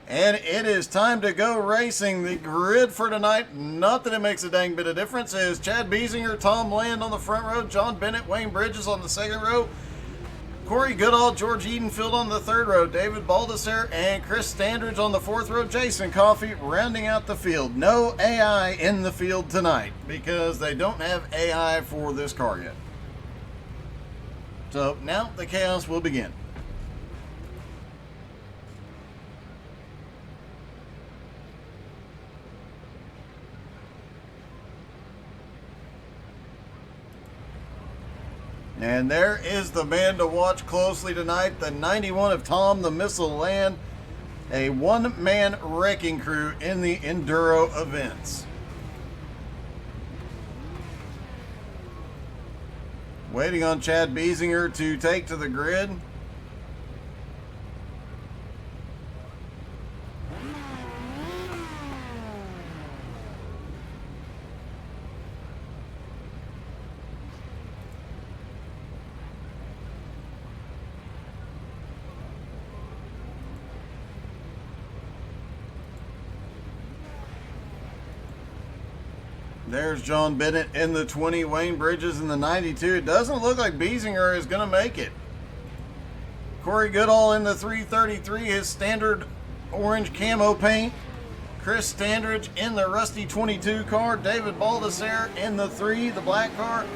And it is time to go racing. The grid for tonight, not that it makes a dang bit of difference, is Chad Biesinger, Tom Land on the front row, John Bennett, Wayne Bridges on the second row, Corey Goodall, George Edenfield on the third row, David Baldesser and Chris Standridge on the fourth row, Jason Coffey rounding out the field. No AI in the field tonight because they don't have AI for this car yet. So now the chaos will begin. And there is the man to watch closely tonight, the 91 of Tom the Missile Land, a one-man wrecking crew in the Enduro events. Waiting on Chad Biesinger to take to the grid. There's John Bennett in the 20, Wayne Bridges in the 92. It doesn't look like Biesinger is going to make it. Corey Goodall in the 333, his standard orange camo paint. Chris Standridge in the rusty 22 car. David Baldesser in the 3, the black car.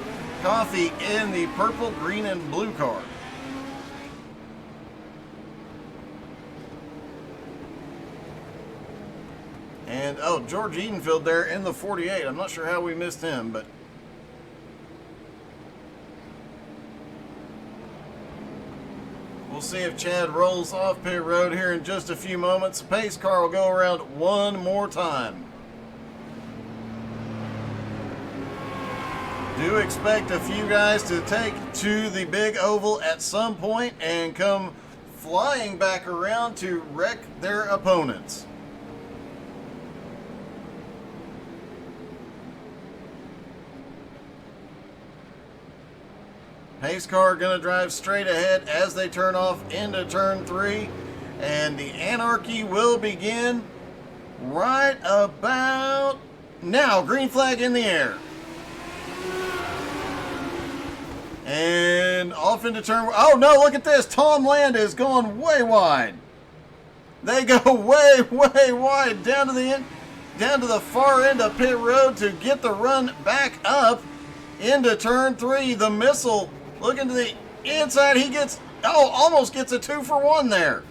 Coffey in the purple, green, and blue car. And, oh, George Edenfield there in the 48. I'm not sure how we missed him, but... we'll see if Chad rolls off pit road here in just a few moments. The pace car will go around one more time. Do expect a few guys to take to the big oval at some point and come flying back around to wreck their opponents. Pace car going to drive straight ahead as they turn off into turn 3. And the anarchy will begin right about now. Green flag in the air. And off into turn... oh no, look at this. Tom Land is going way wide. They go way, way wide down to the end, down to the far end of pit road to get the run back up into turn 3. The Missile... looking to the inside, he gets, almost gets a 2-for-1 there.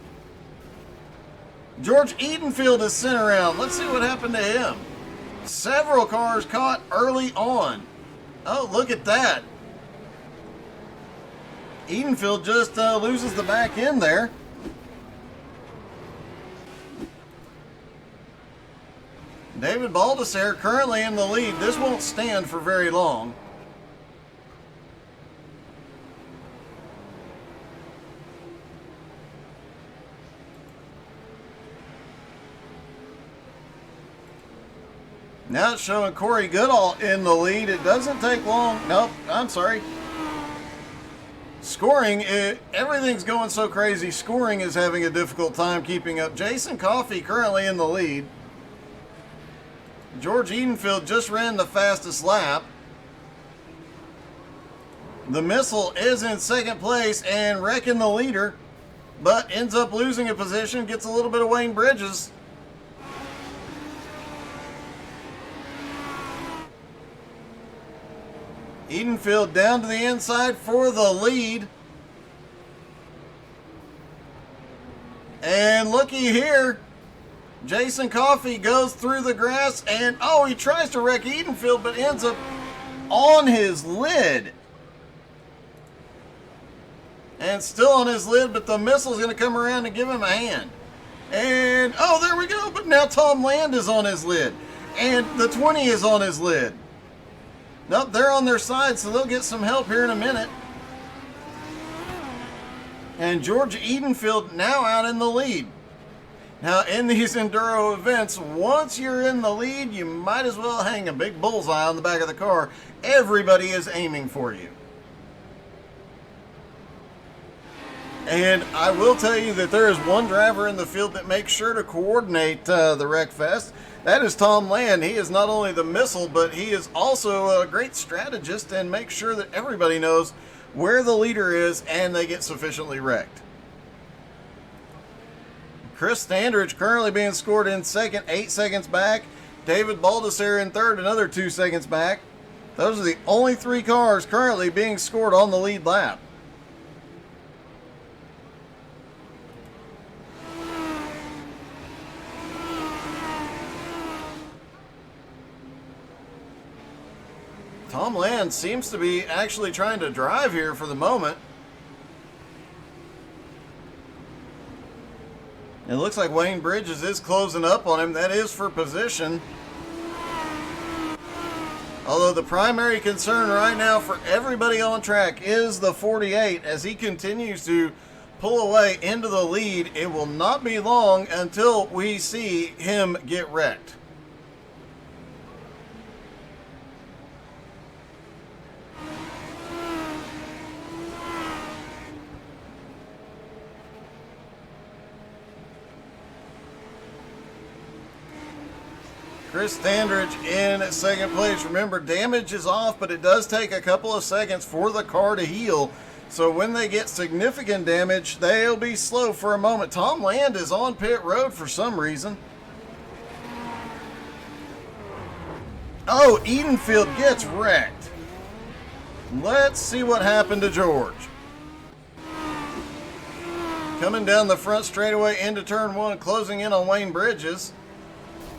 George Edenfield is sent around. Let's see what happened to him. Several cars caught early on. Oh, look at that. Edenfield just loses the back end there. David Baldesser currently in the lead. This won't stand for very long. Now it's showing Corey Goodall in the lead. It doesn't take long. Nope, I'm sorry. Scoring, everything's going so crazy. Scoring is having a difficult time keeping up. Jason Coffey currently in the lead. George Edenfield just ran the fastest lap. The Missile is in second place and wrecking the leader, but ends up losing a position, gets a little bit of Wayne Bridges. Edenfield down to the inside for the lead. And looky here. Jason Coffey goes through the grass and, he tries to wreck Edenfield, but ends up on his lid. And still on his lid, but the Missile's going to come around and give him a hand. And, there we go. But now Tom Land is on his lid. And the 20 is on his lid. Nope, they're on their side, so they'll get some help here in a minute. And George Edenfield now out in the lead. Now, in these Enduro events, once you're in the lead, you might as well hang a big bullseye on the back of the car. Everybody is aiming for you. And I will tell you that there is one driver in the field that makes sure to coordinate the Wreck Fest. That is Tom Land. He is not only the missile, but he is also a great strategist and makes sure that everybody knows where the leader is and they get sufficiently wrecked. Chris Standridge currently being scored in second, 8 seconds back. David Baldessare in third, another 2 seconds back. Those are the only 3 cars currently being scored on the lead lap. Tom Land seems to be actually trying to drive here for the moment. It looks like Wayne Bridges is closing up on him. That is for position. Although the primary concern right now for everybody on track is the 48 as he continues to pull away into the lead. It will not be long until we see him get wrecked. Chris Standridge in second place. Remember, damage is off, but it does take a couple of seconds for the car to heal. So when they get significant damage, they'll be slow for a moment. Tom Land is on pit road for some reason. Oh, Edenfield gets wrecked. Let's see what happened to George. Coming down the front straightaway into turn 1, closing in on Wayne Bridges.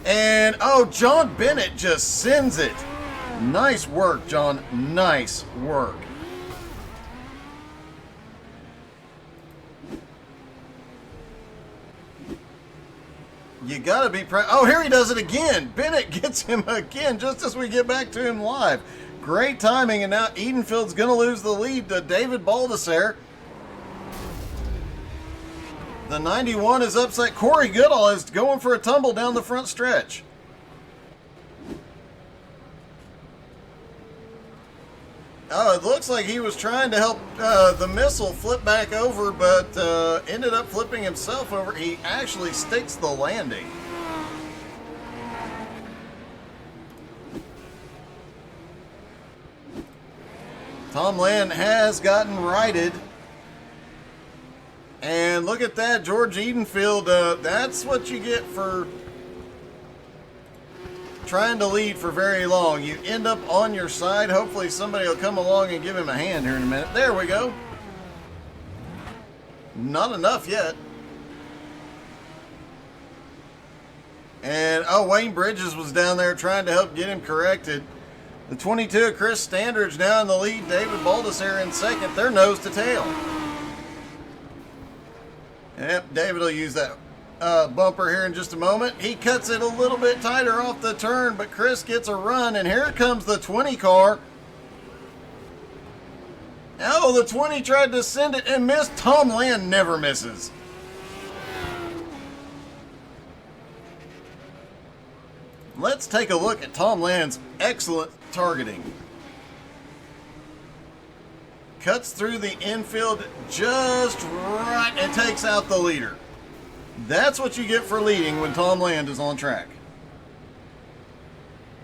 And, oh, John Bennett just sends it. Nice work, John. Nice work. You got to be proud. Oh, here he does it again. Bennett gets him again just as we get back to him live. Great timing, and now Edenfield's going to lose the lead to David Baldessare. The 91 is upset. Corey Goodall is going for a tumble down the front stretch. Oh, it looks like he was trying to help the missile flip back over, but ended up flipping himself over. He actually sticks the landing. Tom Land has gotten righted. And look at that, George Edenfield. That's what you get for trying to lead for very long. You end up on your side. Hopefully somebody will come along and give him a hand here in a minute. There we go. Not enough yet. And, oh, Wayne Bridges was down there trying to help get him corrected. The 22, Chris Standridge now in the lead. David Baldessare in second. They're nose to tail. Yep, David will use that bumper here in just a moment. He cuts it a little bit tighter off the turn, but Chris gets a run, and here comes the 20 car. Oh, the 20 tried to send it and missed. Tom Land never misses. Let's take a look at Tom Land's excellent targeting. Cuts through the infield just right and takes out the leader. That's what you get for leading when Tom Land is on track.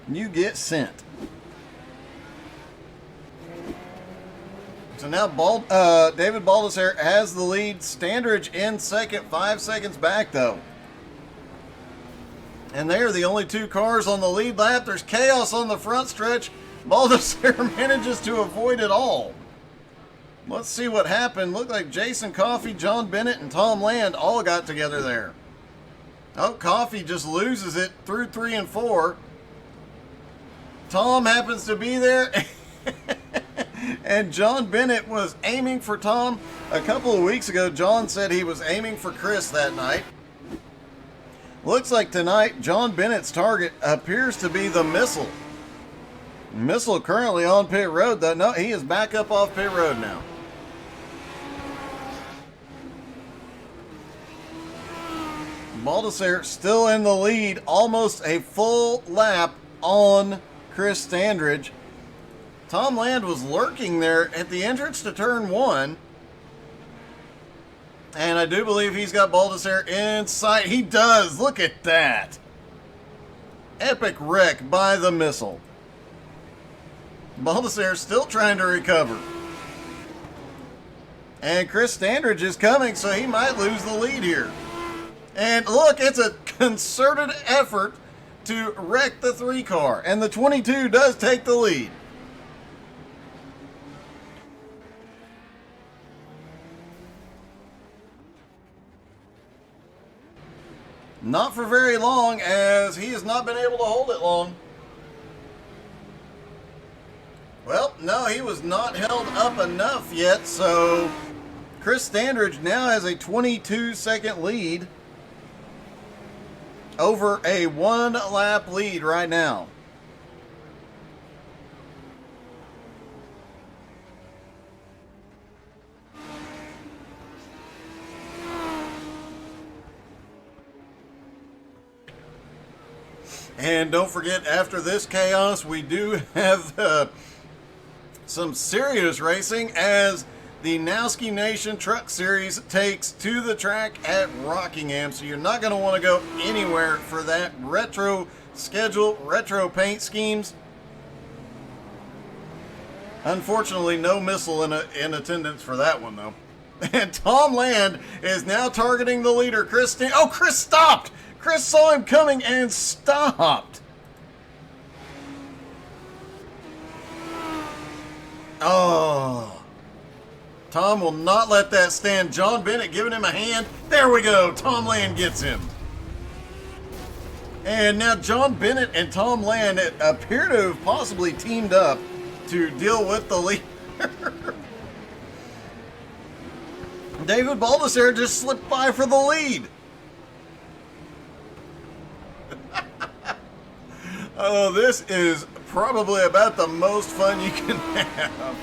You get sent. So now David Baldessare has the lead. Standridge in second, 5 seconds back though. And they are the only 2 cars on the lead lap. There's chaos on the front stretch. Baldessare manages to avoid it all. Let's see what happened. Looked like Jason Coffey, John Bennett, and Tom Land all got together there. Oh, Coffey just loses it through 3 and 4. Tom happens to be there. And John Bennett was aiming for Tom. A couple of weeks ago, John said he was aiming for Chris that night. Looks like tonight, John Bennett's target appears to be the missile. Missile currently on pit road, though. No, he is back up off pit road now. Baldessare still in the lead, almost a full lap on Chris Standridge. Tom Land was lurking there at the entrance to turn 1. And I do believe he's got Baldassare in sight. He does. Look at that. Epic wreck by the missile. Baldassare still trying to recover. And Chris Standridge is coming, so he might lose the lead here. And look, it's a concerted effort to wreck the 3 car. And the 22 does take the lead. Not for very long, as he has not been able to hold it long. Well, no, he was not held up enough yet, so Chris Standridge now has a 22-second lead over a 1-lap lead right now. And don't forget, after this chaos, we do have some serious racing as the Nowski Nation Truck Series takes to the track at Rockingham. So you're not going to want to go anywhere for that retro schedule, retro paint schemes. Unfortunately, no missile in attendance for that one, though. And Tom Land is now targeting the leader, Chris. Oh, Chris stopped! Chris saw him coming and stopped. Oh. Tom will not let that stand. John Bennett giving him a hand. There we go. Tom Land gets him. And now John Bennett and Tom Land appear to have possibly teamed up to deal with the leader. David Baldassare just slipped by for the lead. Oh, this is probably about the most fun you can have.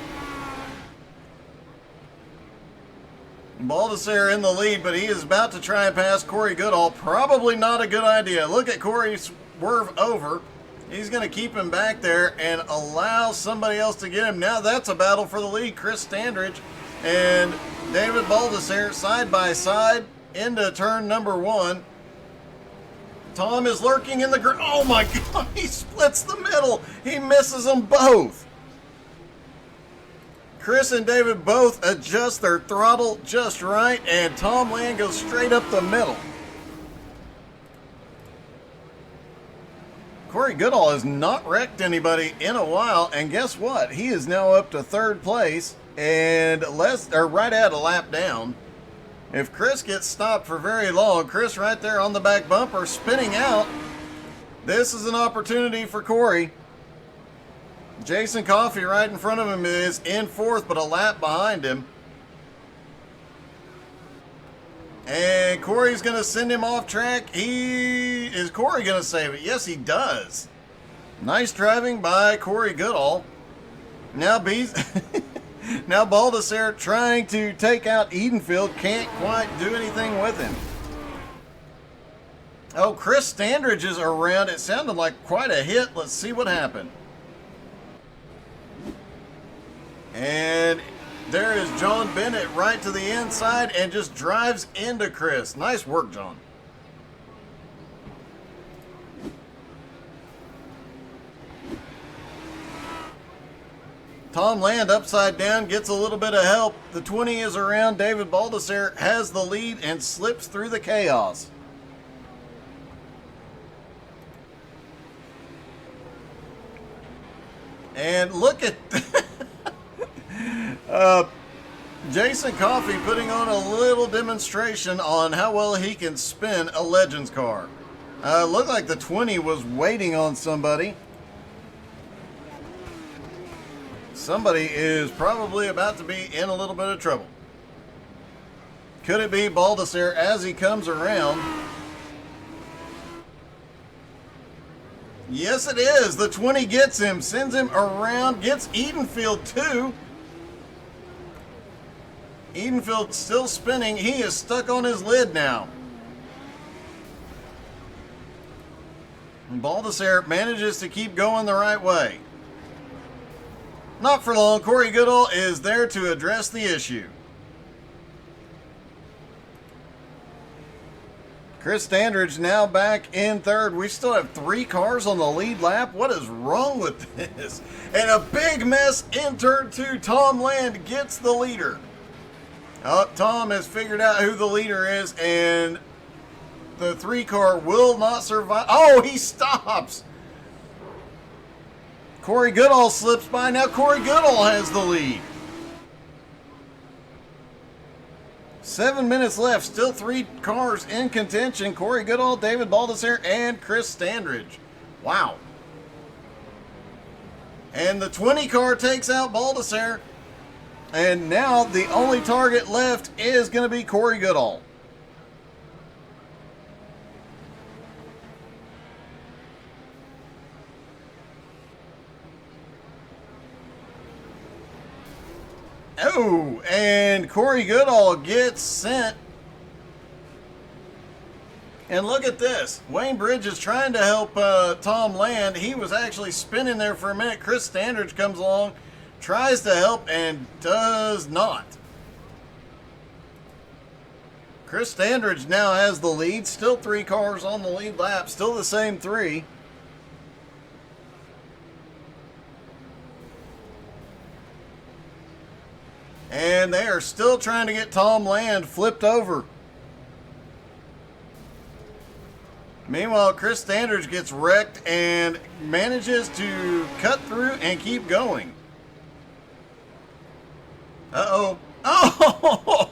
Baldassare in the lead, but he is about to try and pass Corey Goodall. Probably not a good idea. Look at Corey swerve over. He's going to keep him back there and allow somebody else to get him. Now that's a battle for the lead. Chris Standridge and David Baldassare side by side into turn number 1. Tom is lurking in the ground. Oh my God, he splits the middle. He misses them both. Chris and David both adjust their throttle just right, and Tom Land goes straight up the middle. Corey Goodall has not wrecked anybody in a while, and guess what? He is now up to 3rd place and right at a lap down. If Chris gets stopped for very long, Chris right there on the back bumper spinning out. This is an opportunity for Corey. Jason Coffey right in front of him is in 4th, but a lap behind him. And Corey's going to send him off track. Is Corey going to save it? Yes, he does. Nice driving by Corey Goodall. Now Now Baldassare trying to take out Edenfield, can't quite do anything with him. Oh, Chris Standridge is around. It sounded like quite a hit. Let's see what happened. And there is John Bennett right to the inside and just drives into Chris. Nice work, John. Tom Land upside down, gets a little bit of help. The 20 is around. David Baldassare has the lead and slips through the chaos. And look at Jason Coffey putting on a little demonstration on how well he can spin a Legends car. Looked like the 20 was waiting on somebody. Somebody is probably about to be in a little bit of trouble. Could it be Baldassare as he comes around? Yes, it is. The 20 gets him, sends him around, gets Edenfield too. Edenfield still spinning. He is stuck on his lid now. And Baldassare manages to keep going the right way. Not for long. Corey Goodall is there to address the issue. Chris Standridge now back in third. We still have 3 cars on the lead lap. What is wrong with this? And a big mess in turn 2. Tom Land gets the leader. Oh, Tom has figured out who the leader is, and the 3 car will not survive. Oh, he stops. Corey Goodall slips by. Now Corey Goodall has the lead. 7 minutes left. Still 3 cars in contention. Corey Goodall, David Baldessare, and Chris Standridge. Wow. And the 20 car takes out Baldessare. And now the only target left is going to be Corey Goodall. Oh, and Corey Goodall gets sent. And look at this. Wayne Bridges trying to help Tom Land. He was actually spinning there for a minute. Chris Standridge comes along, tries to help, and does not. Chris Standridge now has the lead. Still 3 cars on the lead lap. Still the same 3. And they are still trying to get Tom Land flipped over. Meanwhile, Chris Standridge gets wrecked and manages to cut through and keep going. Uh-oh. Oh!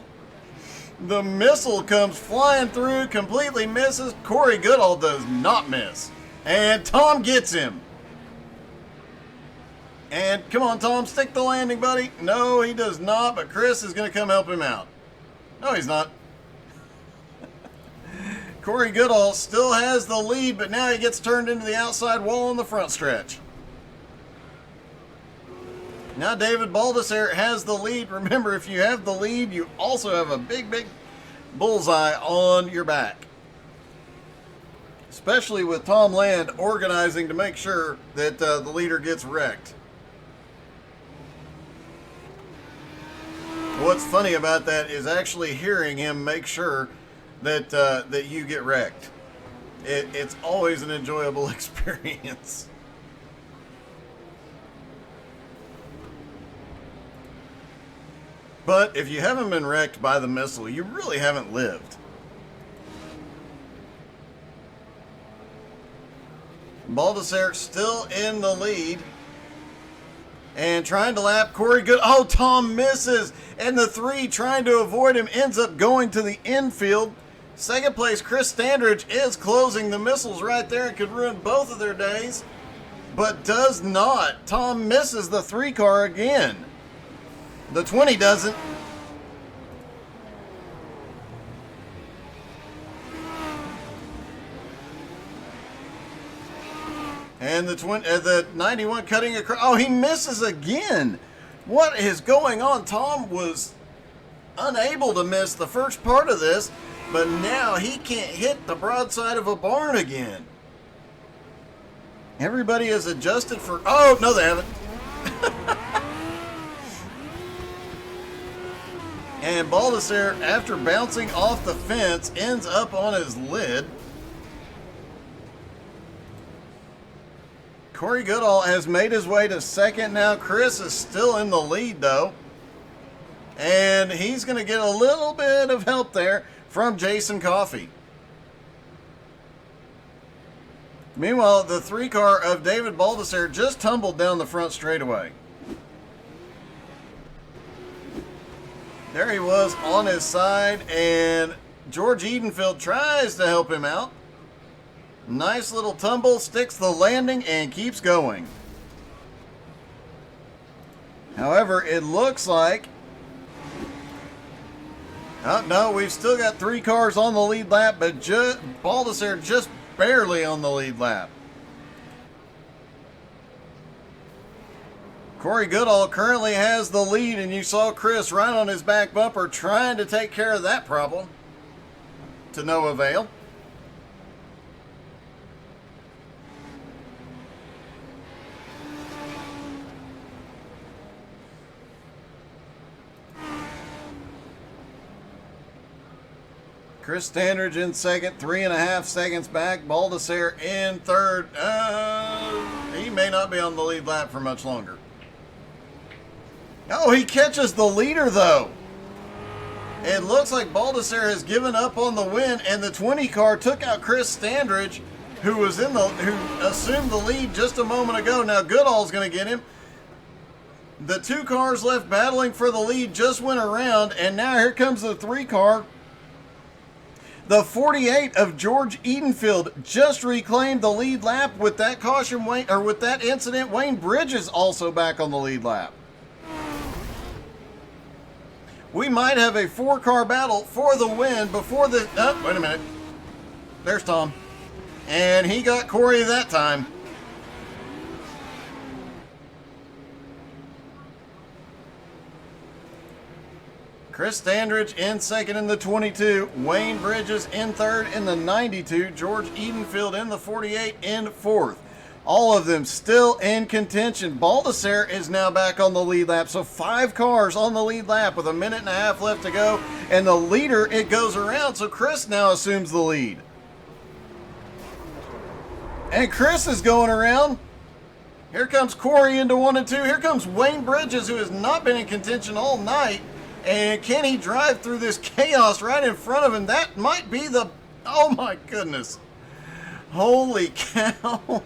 The missile comes flying through, completely misses. Corey Goodall does not miss. And Tom gets him. And come on, Tom, stick the landing, buddy. No, he does not, but Chris is going to come help him out. No, he's not. Corey Goodall still has the lead, but now he gets turned into the outside wall on the front stretch. Now David Baldessare has the lead. Remember, if you have the lead, you also have a big, big bullseye on your back. Especially with Tom Land organizing to make sure that the leader gets wrecked. What's funny about that is actually hearing him make sure that that you get wrecked. It's always an enjoyable experience. But if you haven't been wrecked by the missile, you really haven't lived. Baldessare still in the lead. And trying to lap Corey Good. Oh, Tom misses. And the 3 trying to avoid him ends up going to the infield. Second place, Chris Standridge is closing. The missiles right there and could ruin both of their days. But does not. Tom misses the 3 car again. The 20 doesn't. And the 91 cutting across. Oh, he misses again. What is going on? Tom was unable to miss the first part of this, but now he can't hit the broadside of a barn again. Everybody is adjusted for... Oh, no, they haven't. And Baldessare, after bouncing off the fence, ends up on his lid. Corey Goodall has made his way to second now. Chris is still in the lead, though. And he's going to get a little bit of help there from Jason Coffey. Meanwhile, the 3 car of David Baldessare just tumbled down the front straightaway. There he was on his side, and George Edenfield tries to help him out. Nice little tumble, sticks the landing, and keeps going. However, it looks like... Oh, no, we've still got 3 cars on the lead lap, but Baldessare just barely on the lead lap. Corey Goodall currently has the lead, and you saw Chris right on his back bumper trying to take care of that problem. To no avail. Chris Standridge in second, 3.5 seconds back. Baldessare in third. He may not be on the lead lap for much longer. Oh, he catches the leader, though. It looks like Baldessare has given up on the win, and the 20 car took out Chris Standridge, who assumed the lead just a moment ago. Now Goodall's going to get him. The 2 cars left battling for the lead just went around, and now here comes the 3 car. The 48 of George Edenfield just reclaimed the lead lap with that caution. With that incident, Wayne Bridges also back on the lead lap. We might have a 4-car battle for the win before the... Oh, wait a minute. There's Tom. And he got Corey that time. Chris Standridge in second in the 22. Wayne Bridges in third in the 92. George Edenfield in the 48 in fourth. All of them still in contention. Baldessare is now back on the lead lap. So 5 cars on the lead lap with 1.5 minutes left to go. And the leader, it goes around. So Chris now assumes the lead. And Chris is going around. Here comes Corey into 1 and 2. Here comes Wayne Bridges, who has not been in contention all night. And can he drive through this chaos right in front of him? That might be the... Oh my goodness. Holy cow.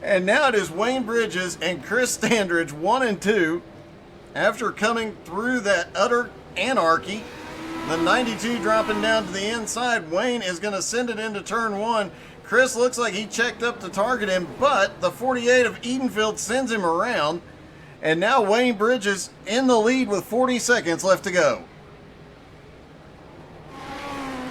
And now it is Wayne Bridges and Chris Standridge 1 and 2. After coming through that utter anarchy, the 92 dropping down to the inside. Wayne is going to send it into turn 1. Chris looks like he checked up to target him, but the 48 of Edenfield sends him around. And now Wayne Bridges in the lead with 40 seconds left to go.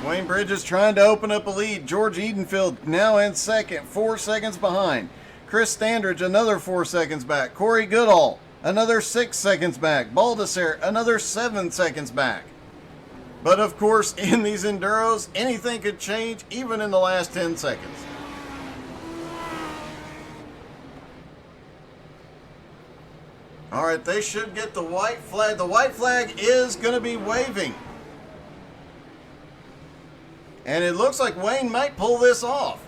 Wayne Bridges trying to open up a lead. George Edenfield now in second, 4 seconds behind. Chris Standridge another 4 seconds back. Corey Goodall another 6 seconds back. Baldessare another 7 seconds back. But of course, in these Enduros, anything could change even in the last 10 seconds. All right, they should get the white flag. The white flag is going to be waving. And it looks like Wayne might pull this off.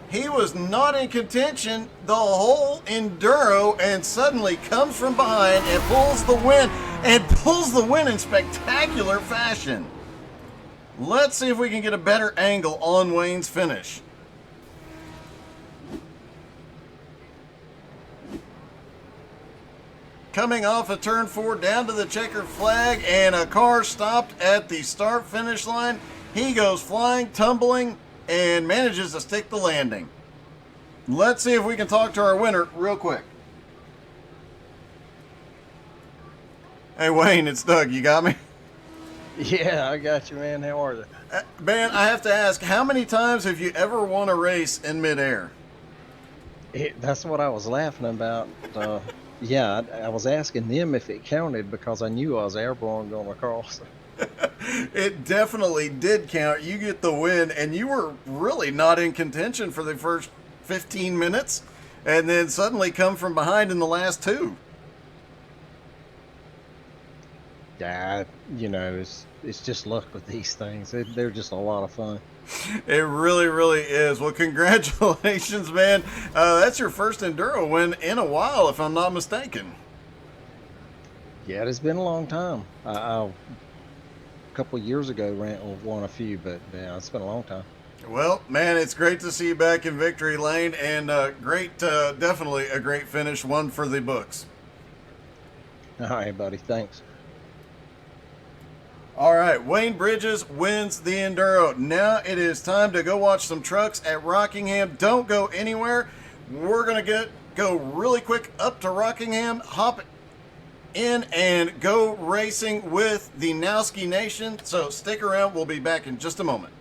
He was not in contention the whole Enduro and suddenly comes from behind and pulls the win. And pulls the win in spectacular fashion. Let's see if we can get a better angle on Wayne's finish. Coming off of turn 4 down to the checkered flag, and a car stopped at the start-finish line. He goes flying, tumbling, and manages to stick the landing. Let's see if we can talk to our winner real quick. Hey Wayne, it's Doug. You got me? Yeah, I got you, man. How are you? Man, I have to ask, how many times have you ever won a race in midair? That's what I was laughing about. Yeah, I was asking them if it counted because I knew I was airborne going across. It definitely did count. You get the win, and you were really not in contention for the first 15 minutes, and then suddenly come from behind in the last 2. Yeah, you know, it's just luck with these things. They're just a lot of fun. It really, really is. Well, congratulations, man. That's your first Enduro win in a while, if I'm not mistaken. Yeah, it's been a long time. A couple of years ago, won a few, but yeah, it's been a long time. Well, man, it's great to see you back in victory lane, and definitely a great finish, one for the books. All right, buddy. Thanks. All right, Wayne Bridges wins the Enduro. Now it is time to go watch some trucks at Rockingham. Don't go anywhere. We're going to go really quick up to Rockingham, hop in, and go racing with the Nowski Nation. So stick around. We'll be back in just a moment.